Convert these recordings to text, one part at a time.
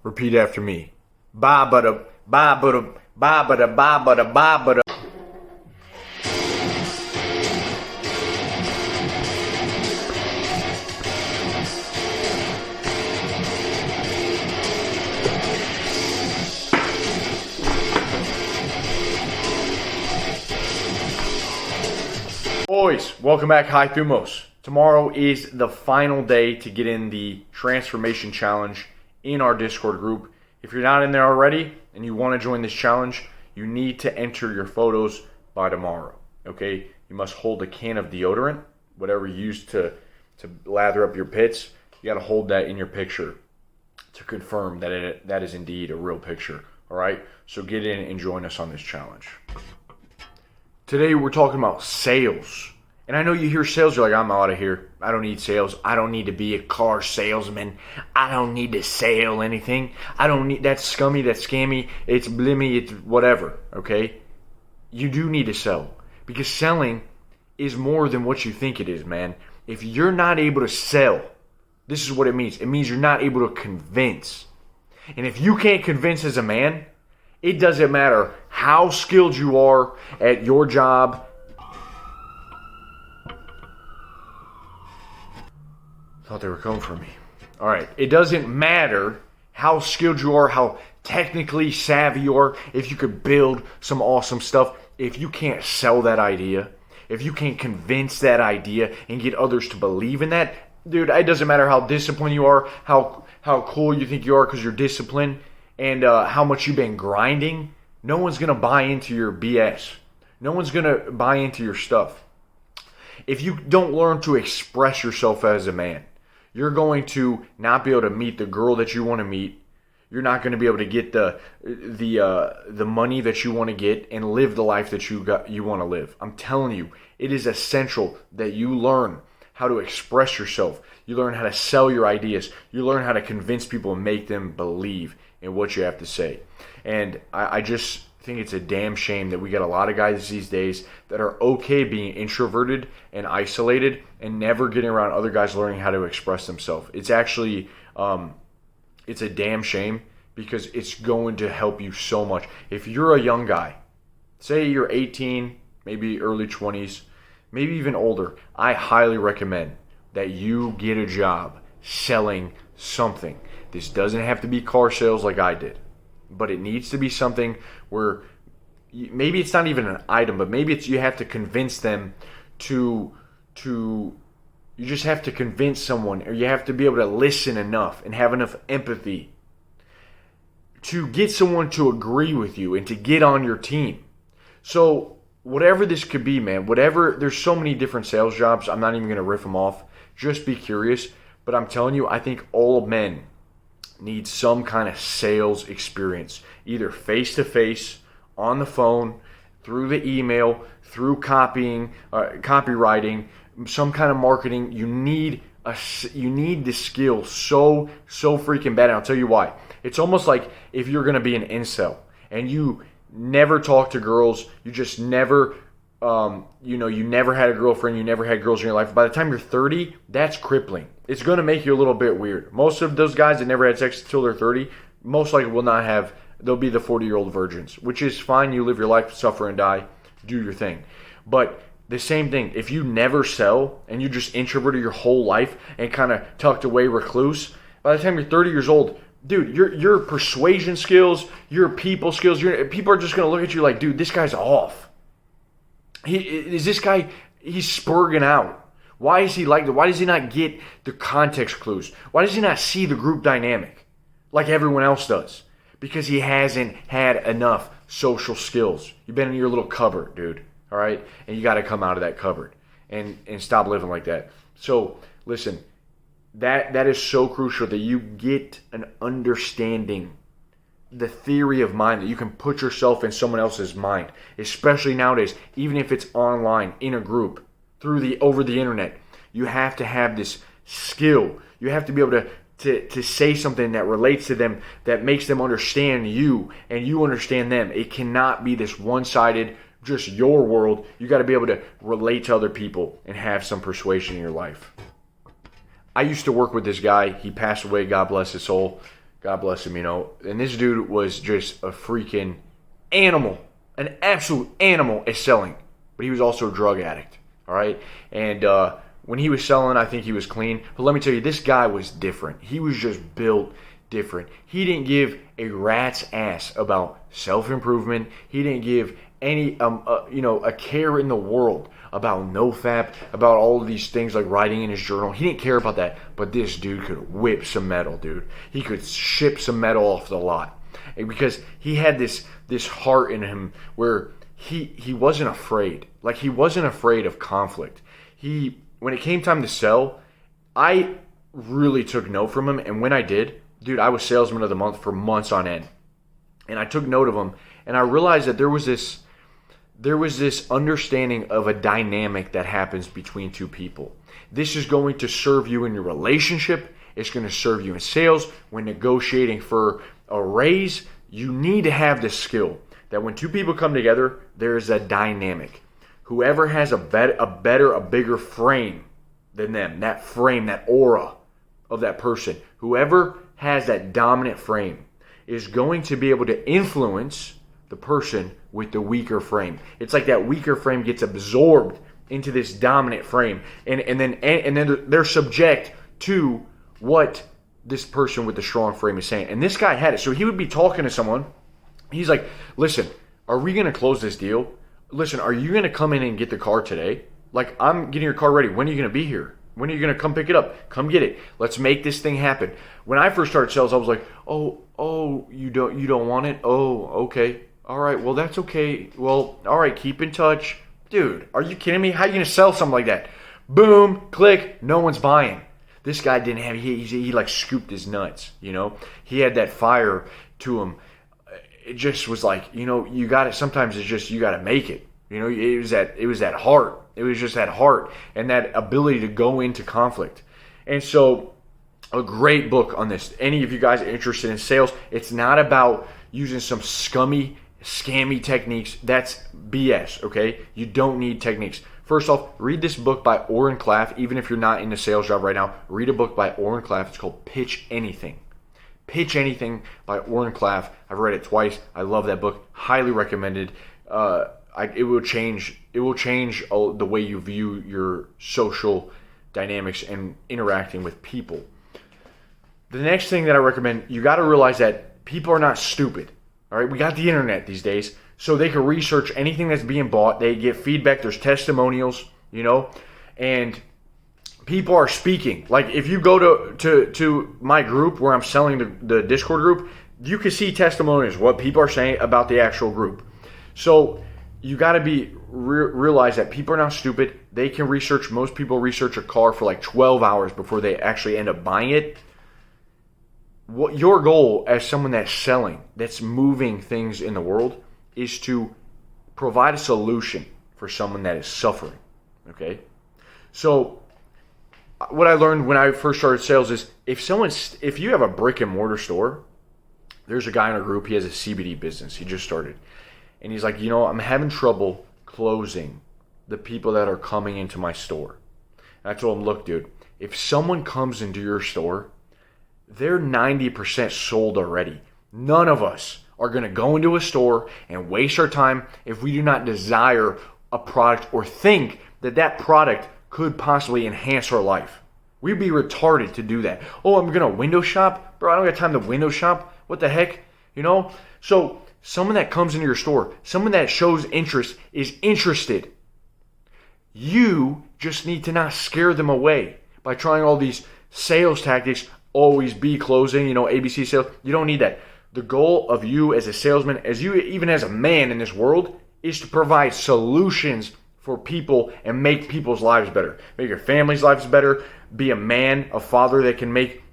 Repeat after me. Ba ba da ba ba da ba ba da ba ba da ba ba da. Boys, welcome back, High Thumos. Tomorrow is the final day to get in the Transformation Challenge in our Discord group. If you're not in there already and you want to join this challenge, you need to enter your photos by tomorrow, okay? You must hold a can of deodorant, whatever you use to lather up your pits. You got to hold that in your picture to confirm that that is indeed a real picture, all right? So get in and join us on this challenge. Today we're talking about sales. And I know you hear sales, you're like, I'm out of here. I don't need sales. I don't need to be a car salesman. I don't need to sell anything. I don't need, that's scummy, that's scammy, it's blimmy, it's whatever, okay? You do need to sell. Because selling is more than what you think it is, man. If you're not able to sell, this is what it means. It means you're not able to convince. And if you can't convince as a man, it doesn't matter how skilled you are at your job. Thought they were coming for me. All right. It doesn't matter how skilled you are, how technically savvy you are, if you could build some awesome stuff. If you can't sell that idea, if you can't convince that idea and get others to believe in that, dude, it doesn't matter how disciplined you are, how cool you think you are because you're disciplined, and how much you've been grinding. No one's going to buy into your BS. No one's going to buy into your stuff. If you don't learn to express yourself as a man, you're going to not be able to meet the girl that you want to meet. You're not going to be able to get the money that you want to get and live the life that you want to live. I'm telling you, it is essential that you learn how to express yourself. You learn how to sell your ideas. You learn how to convince people and make them believe in what you have to say. And I just think it's a damn shame that we got a lot of guys these days that are okay being introverted and isolated and never getting around other guys learning how to express themselves. It's actually, it's a damn shame because it's going to help you so much. If you're a young guy, say you're 18, maybe early 20s, maybe even older, I highly recommend that you get a job selling something. This doesn't have to be car sales like I did, but it needs to be something where maybe it's not even an item, but maybe it's you have to convince them to you just have to convince someone, or you have to be able to listen enough and have enough empathy to get someone to agree with you and to get on your team. So whatever this could be, man, there's so many different sales jobs. I'm not even going to riff them off. Just be curious. But I'm telling you, I think all men need some kind of sales experience, either face-to-face, on the phone, through the email, through copywriting, some kind of marketing. You need the skill so freaking bad. And I'll tell you why. It's almost like if you're going to be an incel and you never talk to girls, you just never, you never had a girlfriend, you never had girls in your life. By the time you're 30, that's crippling. It's going to make you a little bit weird. Most of those guys that never had sex until they're 30, most likely they'll be the 40-year-old virgins, which is fine. You live your life, suffer and die, do your thing. But the same thing, if you never sell and you just introverted your whole life and kind of tucked away recluse, by the time you're 30 years old, dude, your persuasion skills, your people skills, people are just going to look at you like, dude, this guy's off. He's spurging out. Why is he like that? Why does he not get the context clues? Why does he not see the group dynamic like everyone else does? Because he hasn't had enough social skills. You've been in your little cupboard, dude. All right? And you got to come out of that cupboard and stop living like that. So, listen, that is so crucial that you get an understanding, the theory of mind, that you can put yourself in someone else's mind, especially nowadays, even if it's online, in a group, over the internet. You have to have this skill. You have to be able to say something that relates to them, that makes them understand you and you understand them. It cannot be this one-sided, just your world. You got to be able to relate to other people and have some persuasion in your life. I used to work with this guy. He passed away, God bless his soul. God bless him, And this dude was just a freaking animal, an absolute animal at selling. But he was also a drug addict, all right? And when he was selling, I think he was clean. But let me tell you, this guy was different. He was just built different. He didn't give a rat's ass about self-improvement. He didn't give any, a care in the world about NoFap, about all of these things like writing in his journal. He didn't care about that. But this dude could whip some metal, dude. He could ship some metal off the lot. And because he had this heart in him where he wasn't afraid. Like, he wasn't afraid of conflict. When it came time to sell, I really took note from him. And when I did, dude, I was salesman of the month for months on end. And I took note of him. And I realized that there was this understanding of a dynamic that happens between two people. This is going to serve you in your relationship. It's going to serve you in sales. When negotiating for a raise, you need to have this skill that when two people come together, there is a dynamic. Whoever has a bigger frame than them, that frame, that aura of that person, whoever has that dominant frame is going to be able to influence the person with the weaker frame. It's like that weaker frame gets absorbed into this dominant frame, and then they're subject to what this person with the strong frame is saying. And this guy had it. So he would be talking to someone. He's like, listen, are we going to close this deal? Listen, are you going to come in and get the car today? Like, I'm getting your car ready. When are you going to be here? When are you going to come pick it up? Come get it. Let's make this thing happen. When I first started sales, I was like, oh, you don't want it? Oh, okay. All right, well, that's okay. Well, all right, keep in touch. Dude, are you kidding me? How are you going to sell something like that? Boom, click, no one's buying. This guy didn't have, he like scooped his nuts, He had that fire to him. It just was like, you got it. Sometimes it's just, you got to make it. It was that heart. It was just that heart and that ability to go into conflict. And so a great book on this. Any of you guys are interested in sales, it's not about using some scammy techniques. That's BS, okay? You don't need techniques. First off, read this book by Oren Klaff. Even if you're not in a sales job right now, read a book by Oren Klaff. It's called Pitch Anything. Pitch Anything by Oren Klaff. I've read it twice. I love that book. Highly recommended. It will change the way you view your social dynamics and interacting with people. The next thing that I recommend, you got to realize that people are not stupid. All right, we got the internet these days, so they can research anything that's being bought. They get feedback. There's testimonials, and people are speaking. Like, if you go to my group where I'm selling the Discord group, you can see testimonials, what people are saying about the actual group. So you got to realize that people are not stupid. They can research. Most people research a car for like 12 hours before they actually end up buying it. What your goal as someone that's selling, that's moving things in the world, is to provide a solution for someone that is suffering. Okay? So what I learned when I first started sales is if you have a brick and mortar store, there's a guy in our group, he has a CBD business. He just started. And he's like, I'm having trouble closing the people that are coming into my store. And I told him, look, dude, if someone comes into your store, they're 90% sold already. None of us are going to go into a store and waste our time if we do not desire a product or think that product could possibly enhance our life. We'd be retarded to do that. Oh, I'm going to window shop? Bro, I don't got time to window shop. What the heck? So someone that comes into your store, someone that shows interest is interested. You just need to not scare them away by trying all these sales tactics. Always be closing, ABC sales. You don't need that. The goal of you as a salesman, even as a man in this world, is to provide solutions for people and make people's lives better. Make your family's lives better. Be a man, a father that can make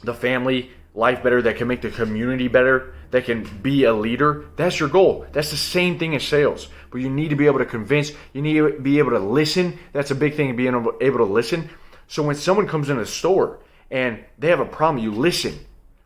the family life better, that can make the community better, that can be a leader. That's your goal. That's the same thing as sales. But you need to be able to convince. You need to be able to listen. That's a big thing, being able to listen. So when someone comes in a store and they have a problem, you listen.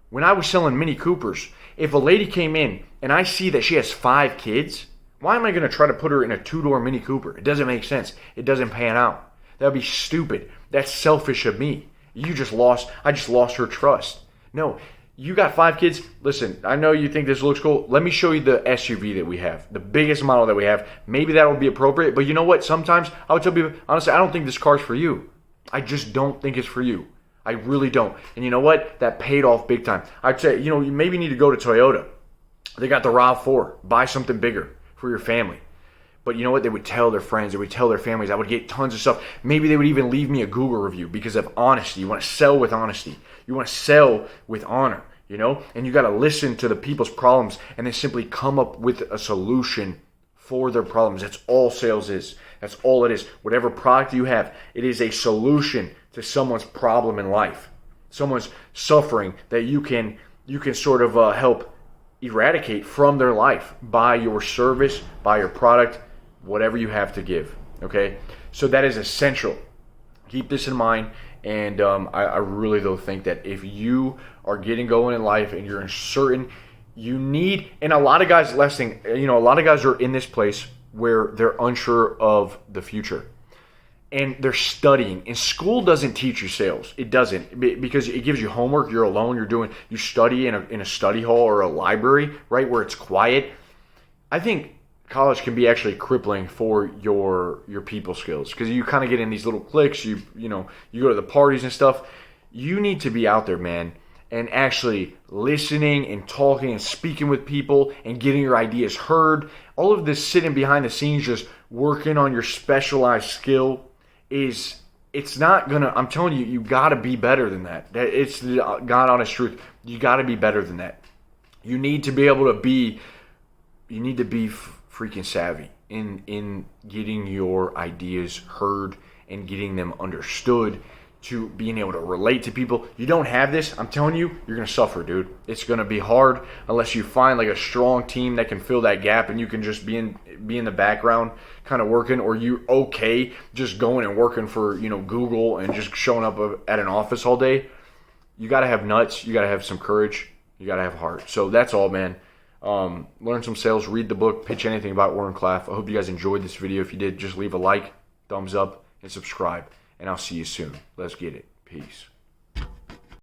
When I was selling Mini Coopers, if a lady came in and I see that she has 5 kids, why am I going to try to put her in a 2-door Mini Cooper? It doesn't make sense. It doesn't pan out. That would be stupid. That's selfish of me. I just lost her trust. No, You got 5 kids. Listen, I know you think this looks cool. Let me show you the SUV that we have, the biggest model that we have. Maybe that would be appropriate. But you know what? Sometimes I would tell people, honestly, I don't think this car's for you. I just don't think it's for you. I really don't. And you know what? That paid off big time. I'd say, you maybe need to go to Toyota. They got the RAV4. Buy something bigger for your family. But you know what? They would tell their friends. They would tell their families. I would get tons of stuff. Maybe they would even leave me a Google review because of honesty. You want to sell with honesty. You want to sell with honor, And you got to listen to the people's problems and then simply come up with a solution for their problems. That's all sales is. That's all it is. Whatever product you have, it is a solution to someone's problem in life. Someone's suffering that you can sort of help eradicate from their life by your service, by your product, whatever you have to give, okay? So that is essential. Keep this in mind, and I really, though, think that if you are getting going in life and you're uncertain, you need, and a lot of guys listening, a lot of guys are in this place where they're unsure of the future. And they're studying. And school doesn't teach you sales. It doesn't, because it gives you homework. You're alone. You study in a study hall or a library, right, where it's quiet. I think college can be actually crippling for your people skills because you kind of get in these little cliques. You go to the parties and stuff. You need to be out there, man, and actually listening and talking and speaking with people and getting your ideas heard. All of this sitting behind the scenes, just working on your specialized skill. It's not gonna, I'm telling you, you gotta be better than that. It's the God honest truth. You gotta be better than that. You need to be able to be, freaking savvy in getting your ideas heard and getting them understood, to being able to relate to people. You don't have this, I'm telling you, you're gonna suffer, dude. It's gonna be hard unless you find like a strong team that can fill that gap and you can just be in the background kind of working, or you're okay just going and working for Google and just showing up at an office all day. You gotta have nuts, you gotta have some courage, you gotta have heart. So that's all, man. Learn some sales, read the book, Pitch Anything about Warren Claff. I hope you guys enjoyed this video. If you did, just leave a like, thumbs up, and subscribe. And I'll see you soon. Let's get it. Peace.